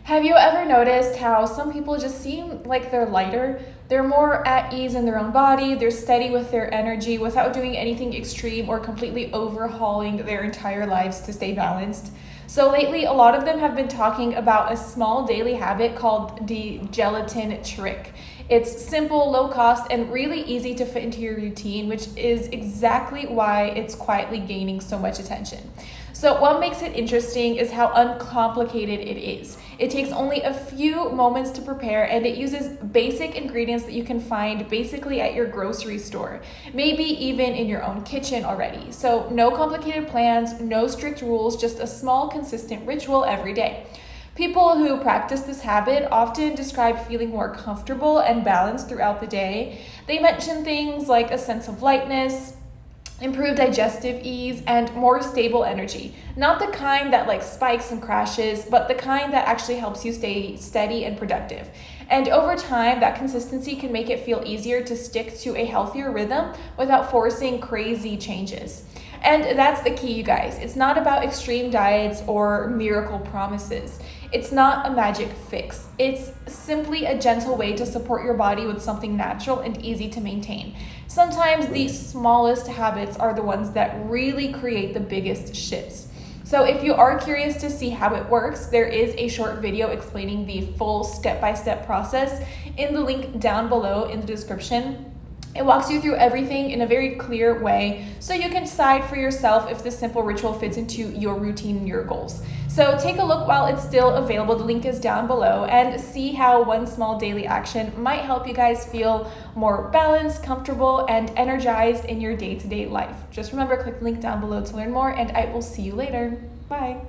Have you ever noticed how some people just seem like they're lighter? They're more at ease in their own body, they're steady with their energy without doing anything extreme or completely overhauling their entire lives to stay balanced. So lately, a lot of them have been talking about a small daily habit called the gelatin trick. It's simple, low cost, and really easy to fit into your routine, which is exactly why it's quietly gaining so much attention. So what makes it interesting is how uncomplicated it is. It takes only a few moments to prepare, and it uses basic ingredients that you can find basically at your grocery store, maybe even in your own kitchen already. So no complicated plans, no strict rules, just a small consistent ritual every day. People who practice this habit often describe feeling more comfortable and balanced throughout the day. They mention things like a sense of lightness, improved digestive ease, and more stable energy. Not the kind that like spikes and crashes, but the kind that actually helps you stay steady and productive. And over time, that consistency can make it feel easier to stick to a healthier rhythm without forcing crazy changes. And that's the key, you guys. It's not about extreme diets or miracle promises. It's not a magic fix. It's simply a gentle way to support your body with something natural and easy to maintain. Sometimes the smallest habits are the ones that really create the biggest shifts. So if you are curious to see how it works, there is a short video explaining the full step-by-step process in the link down below in the description. It walks you through everything in a very clear way so you can decide for yourself if this simple ritual fits into your routine and your goals. So take a look while it's still available. The link is down below, and see how one small daily action might help you guys feel more balanced, comfortable, and energized in your day-to-day life. Just remember, click the link down below to learn more, and I will see you later. Bye.